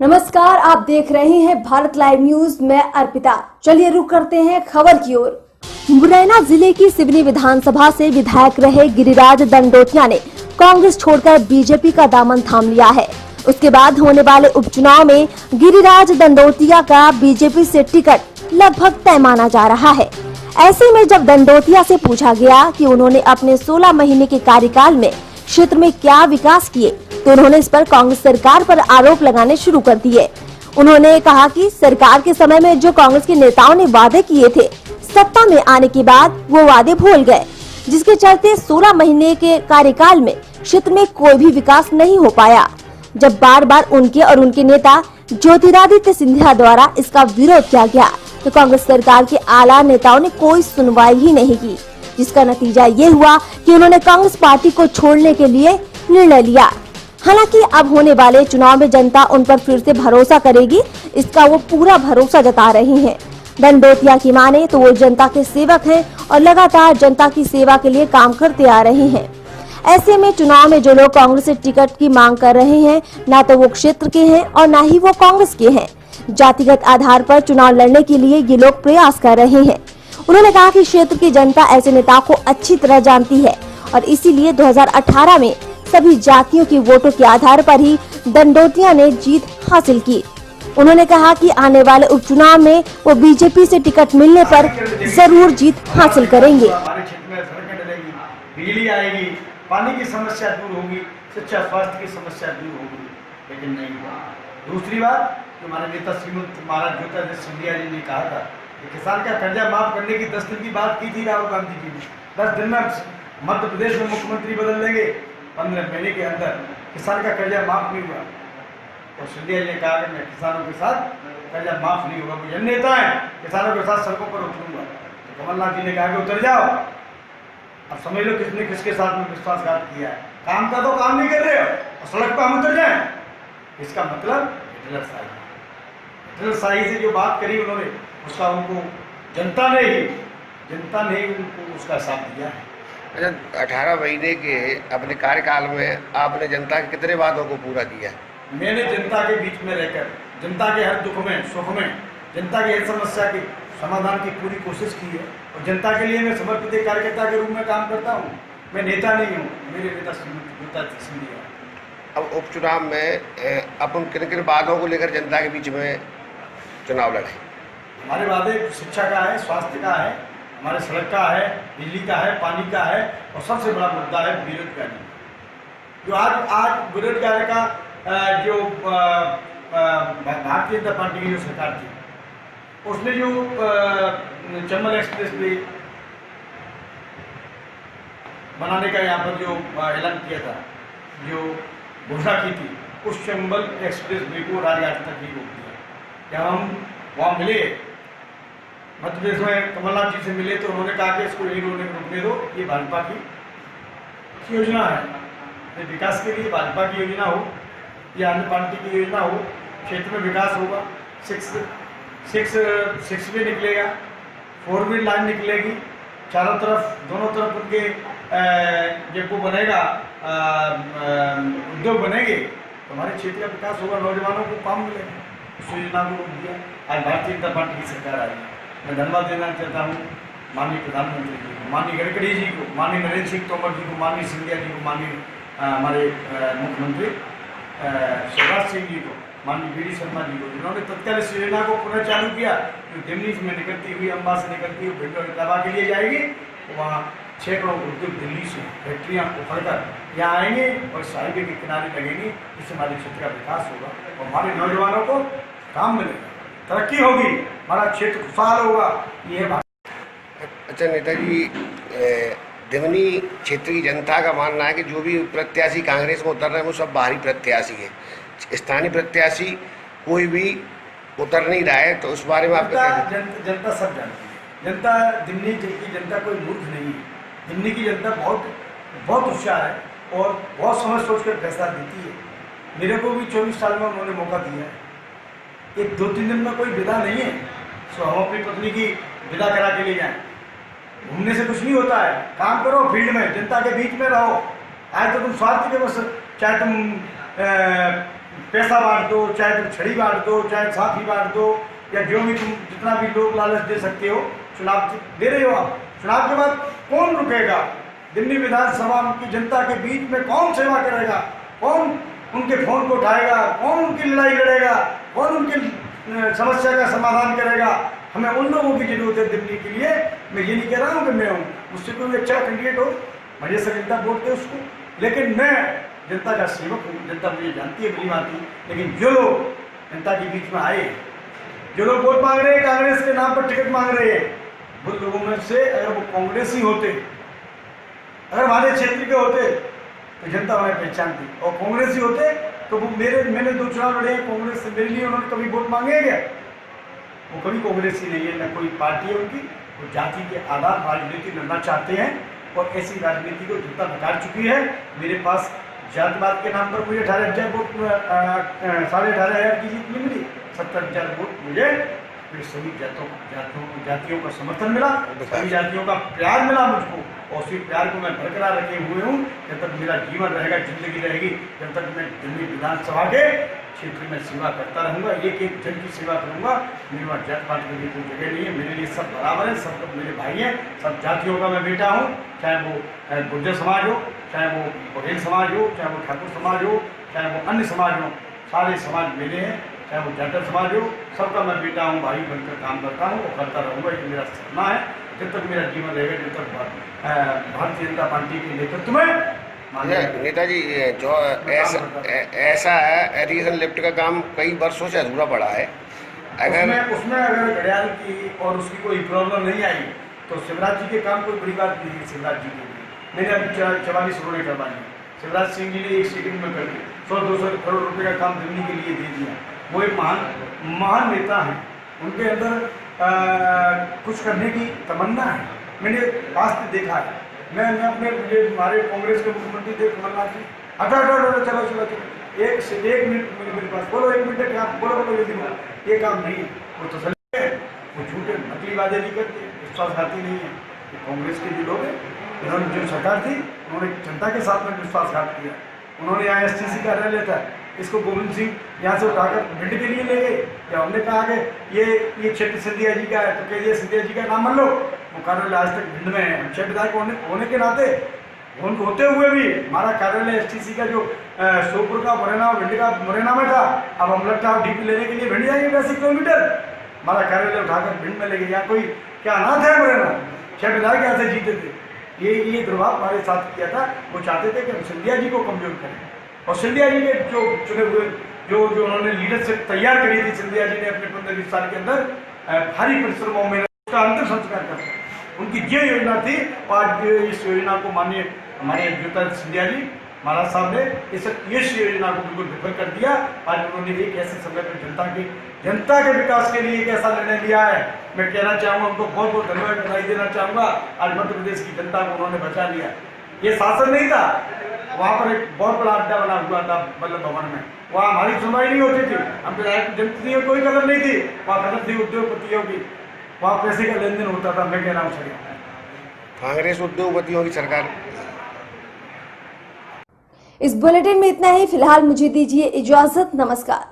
नमस्कार, आप देख रहे हैं भारत लाइव न्यूज। मैं अर्पिता। चलिए रुक करते हैं खबर की ओर। मुरैना जिले की सिवनी विधानसभा से विधायक रहे गिरिराज दंडोतिया ने कांग्रेस छोड़कर बीजेपी का दामन थाम लिया है। उसके बाद होने वाले उपचुनाव में गिरिराज दंडोतिया का बीजेपी से टिकट लगभग तय माना जा रहा है। ऐसे में जब दंडोतिया से पूछा गया कि उन्होंने अपने 16 महीने के कार्यकाल में क्षेत्र में क्या विकास किए, तो उन्होंने इस पर कांग्रेस सरकार पर आरोप लगाने शुरू कर दिए। उन्होंने कहा कि सरकार के समय में जो कांग्रेस के नेताओं ने वादे किए थे, सत्ता में आने के बाद वो वादे भूल गए, जिसके चलते 16 महीने के कार्यकाल में क्षेत्र में कोई भी विकास नहीं हो पाया। जब बार बार उनके और उनके नेता ज्योतिरादित्य सिंधिया द्वारा इसका विरोध किया गया, तो कांग्रेस सरकार के आला नेताओं ने कोई सुनवाई ही नहीं की, जिसका नतीजा ये हुआ कि उन्होंने कांग्रेस पार्टी को छोड़ने के लिए निर्णय लिया। हालांकि अब होने वाले चुनाव में जनता उन पर फिर से भरोसा करेगी, इसका वो पूरा भरोसा जता रही हैं। दंडोतिया की माने तो वो जनता के सेवक हैं और लगातार जनता की सेवा के लिए काम करते आ रहे हैं। ऐसे में चुनाव में जो लोग कांग्रेस से टिकट की मांग कर रहे हैं, ना तो वो क्षेत्र के हैं और ना ही वो कांग्रेस के हैं। जातिगत आधार पर चुनाव लड़ने के लिए ये लोग प्रयास कर रहे हैं। उन्होंने कहा कि क्षेत्र की जनता ऐसे नेताओं को अच्छी तरह जानती है और इसीलिए 2018 में सभी जातियों की वोटों के आधार पर ही दंडोतिया ने जीत हासिल की। उन्होंने कहा कि आने वाले उपचुनाव में वो बीजेपी से टिकट मिलने पर जरूर जीत हासिल करेंगे। हमारे क्षेत्र में सड़कें डलेगी, बिजली आएगी, पानी की समस्या दूर होगी, शिक्षा स्वास्थ्य की समस्या दूर होगी, लेकिन नहीं हुआ। दूसरी बात, हमारे नेता श्रीमंत महाराज ज्योतिरादित्य सिंधिया जी ने कहा था कि किसान का कर्जा माफ करने की 10 दिन की बात की थी राहुल गांधी जी ने। 10 दिन में मध्य प्रदेश में मुख्यमंत्री बदल देंगे, 15 महीने के अंदर किसान का कर्जा माफ नहीं हुआ। और सिंधिया जी ने कहा कि मैं किसानों के साथ कर्जा माफ नहीं होगा, मुझे नेता है, किसानों के साथ सड़कों पर उतरूंगा। तो कमलनाथ जी ने कहा कि उतर जाओ। अब समझ लो किसने किसके साथ में विश्वासघात किया है। काम का तो काम नहीं कर रहे हो और सड़क पर हम उतर जाए, इसका मतलब हिटलरशाही से जो बात करी उन्होंने, उसका उनको जनता ने ही उनको उसका साथ दिया है। अच्छा, 18 महीने के अपने कार्यकाल में आपने जनता के कितने वादों को पूरा किया? मैंने जनता के बीच में रहकर जनता के हर दुख में सुख में जनता की हर समस्या के समाधान की पूरी कोशिश की है और जनता के लिए मैं समर्पित एक कार्यकर्ता के रूप में काम करता हूँ। मैं नेता नहीं हूँ, मेरे नेता ज्योतिरादित्य सिंधिया। अब उपचुनाव में अपन किन किन बातों को लेकर जनता के बीच में चुनाव लड़े? हमारे वादे शिक्षा का है, स्वास्थ्य का है, हमारे सड़क का है, बिजली का है, पानी का है और सबसे बड़ा मुद्दा है बेरोजगारी। जो आज बेरोजगारी का जो भारतीय जनता पार्टी की जो सरकार थी, उसने जो चंबल एक्सप्रेस वे बनाने का यहाँ पर जो ऐलान किया था, जो घोषणा की थी, उस चंबल एक्सप्रेस वे को राजघाट तक ही रोक दिया। जब हम वहाँ मिले मध्य प्रदेश में कमलनाथ जी से मिले, तो उन्होंने कहा कि इसको यही रोकने दो, ये भाजपा की योजना है। ये विकास के लिए भाजपा की योजना हो या अन्य पार्टी की योजना हो, क्षेत्र में विकास होगा। 6 वे निकलेगा, 4 व्हील लाइन निकलेगी, चारों तरफ दोनों तरफ उनके जब वो बनेगा उद्योग बनेंगे तो हमारे क्षेत्र का विकास होगा, नौजवानों को काम मिलेगा। उस योजना को रोक दिया। आज भारतीय जनता पार्टी की सरकार आई है। मैं धन्यवाद देना चाहता हूँ माननीय प्रधानमंत्री जी को, माननीय गडकरी जी को, माननीय नरेंद्र सिंह तोमर जी को, माननीय सिंधिया जी को, माननीय हमारे मुख्यमंत्री शिवराज सिंह जी को, माननीय वी.डी. शर्मा जी को, जिन्होंने तत्काल इस योजना को पुनः चालू किया। जो दिल्ली में निकलती हुई, अम्बा से निकलती हुई भिंडवा के लिए जाएगी, तो वहाँ सैकड़ों उद्योग दिल्ली से फैक्ट्रियाँ उखड़कर यहाँ आएंगे और इस हाईवे के किनारे लगेंगी। इससे हमारे क्षेत्र का विकास होगा और हमारे नौजवानों को काम मिलेगा, तरक्की होगी, हमारा क्षेत्र खुशहाल होगा। ये बात। अच्छा नेताजी, दिमनी क्षेत्र की जनता का मानना है कि जो भी प्रत्याशी कांग्रेस में उतर रहे हैं वो सब बाहरी प्रत्याशी है, स्थानीय प्रत्याशी कोई भी उतर नहीं रहा है, तो उस बारे में आप जनता सब जानती है। जनता दिमनी की जनता कोई मूर्ख नहीं है। दिमनी की जनता बहुत होशियार है और बहुत समझ सोच कर फैसला देती है। मेरे को भी 24 साल में उन्होंने मौका दिया है। एक 2-3 दिन में कोई विदा नहीं है, सो हम अपनी पत्नी की विदा करा के ले जाएं। घूमने से कुछ नहीं होता है, काम करो फील्ड में, जनता के बीच में रहो। आज तो तुम स्वार्थ के बस, चाहे तुम पैसा बांट दो, चाहे तुम छड़ी बांट दो, चाहे साथी बांट दो, या जो भी तुम जितना भी लोग लालच दे सकते हो, चुनाव दे रहे हो आप। चुनाव के बाद कौन रुकेगा? दिल्ली विधानसभा की जनता के बीच में कौन सेवा करेगा? कौन उनके फोन को उठाएगा? कौन उनकी लड़ाई लड़ेगा? कौन उनकी समस्या का समाधान करेगा? हमें उन लोगों की जरूरत है दिल्ली के लिए। मैं ये नहीं कह रहा हूँ कि मैं हूँ, मुझसे कोई अच्छा कैंडिडेट हो, मुझे से जनता वोट दे उसको, लेकिन मैं जनता का सेवक हूँ। जनता मुझे जानती है, भली भांति। लेकिन जो लोग जनता के बीच में आए, जो लोग वोट मांग रहे हैं, कांग्रेस के नाम पर टिकट मांग रहे हैं, उन लोगों में से अगर वो कांग्रेसी होते, अगर हमारे क्षेत्र के होते तो जनता उन्हें पहचानती, और कांग्रेसी होते तो वो मैंने 2 चुनाव लड़े हैं कांग्रेस से, मेरे लिए उन्होंने कभी वोट मांगे हैं क्या? वो कभी कांग्रेसी नहीं है, न कोई पार्टी है उनकी। वो जाति के आधार राजनीति लड़ना चाहते हैं, और ऐसी राजनीति को जनता नकार चुकी है। मेरे पास जातिवाद के नाम पर मुझे 18,000 वोट, 18,500 की जीत नहीं मिली, 70,000 वोट मुझे मेरे सभी जातियों का समर्थन मिला, सभी जातियों का प्यार मिला मुझको, और उसी प्यार को मैं बरकरार रखे हुए हूँ। जब तक मेरा जीवन रहेगा, जिंदगी रहेगी, जब तक मैं दिल्ली विधानसभा के क्षेत्र में सेवा करता रहूँगा, एक एक जन की सेवा करूँगा। मेरे पास जात पात के लिए कोई जगह नहीं है, मेरे लिए सब बराबर है, सब लोग मेरे भाई हैं, सब जातियों का मैं बेटा हूँ। चाहे वो गुर्जर समाज हो, चाहे वो पटेल समाज हो, चाहे वो ठाकुर समाज हो, चाहे वो अन्य समाज हो, सारे समाज मेरे हैं। चाहे वो जाटव समाज हो, सबका मैं बेटा हूँ, भाई बनकर काम करता हूँ और करता रहूँगा। ये मेरा सपना है। जब तक मेरा जीवन रहेगा, जब तक भारतीय जनता पार्टी के नेतृत्व में। नेताजी, जो ऐसा है, एडिशन लिफ्ट का काम कई वर्षों से अधूरा पड़ा है। उसमें अगर घड़ियाल की और उसकी कोई प्रॉब्लम नहीं आई तो शिवराज जी के काम कोई बड़ी बात नहीं है। शिवराज जी के लिए मैंने अभी 44 करोड़ करवा दिए। शिवराज सिंह जी ने एक सेकंड में कर दिया, 100-200 करोड़ रुपए का काम दिल्ली के लिए दे दिया। वो एक महान नेता हैं, उनके अंदर कुछ करने की तमन्ना है। मैंने वास्तव देखा है। मैं अपने हमारे कांग्रेस के मुख्यमंत्री देव कमलनाथ जी, चलो चलो चलो, एक मिनट मेरे पास, बोलो 1 मिनट क्या, बोलो ये देखो, ये काम नहीं, वो तसल्ली है, वो झूठे नकली वादे नहीं करते, विश्वासघाती नहीं है। कांग्रेस के जो लोग हैं, इन्होंने जो सरकार थी, उन्होंने जनता के साथ में विश्वासघात किया। उन्होंने यहाँ STC कार्यालय था, इसको गोविंद सिंह यहाँ से उठाकर भिंड के लिए ले गए। या हमने कहा कि ये क्षेत्र सिंधिया जी का है, तो कहिए सिंधिया जी का नाम मान लो। वो कार्यालय आज तक भिंड में है। क्षेत्र विधायक होने के नाते होते हुए भी हमारा कार्यालय STC का जो श्योपुर का मुरैना, भिंड का मुरैना में था, अब हम लगता है DP लेने के लिए भिंड जाएंगे 80 किलोमीटर। हमारा कार्यालय उठाकर भिंड में ले गए। यहाँ कोई क्या अनाथ है मुरैना? क्षेत्र विधायक यहाँ से जीते थे। ये दुर्भाव हमारे साथ किया था। वो चाहते थे कि हम सिंधिया जी को कमजोर करें, और सिंधिया जी के जो चुने हुए जो उन्होंने लीडरशिप तैयार करी थी, सिंधिया जी ने अपने 15-20 साल के अंदर भारी परिश्रमों में उसका अंतिम संस्कार करता। उनकी ये योजना थी, और इस योजना को माननीय हमारे ज्योतिरादित्य सिंधिया जी महाराज साहब ने इस योजना को बिल्कुल विफल कर दिया। आज उन्होंने एक ऐसे समय पर जनता के विकास के लिए एक ऐसा निर्णय लिया है। मैं कहना चाहूँगा, उनको बहुत बहुत धन्यवाद बधाई देना चाहूँगा। आज मध्य प्रदेश की जनता को उन्होंने बचा लिया। ये शासन नहीं था, वहाँ पर एक बहुत बड़ा अड्डा बना हुआ था वल्लभ भवन में, वहाँ हमारी सुनवाई नहीं होती थी। हम विधायक जनता की कोई कदर नहीं थी, वहाँ कदर थी उद्योगपतियों की, वहाँ पैसे का लेन देन होता था। मैं कह रहा हूँ सर, कांग्रेस उद्योगपतियों की सरकार। इस बुलेटिन में इतना ही। फिलहाल मुझे दीजिए इजाजत। नमस्कार।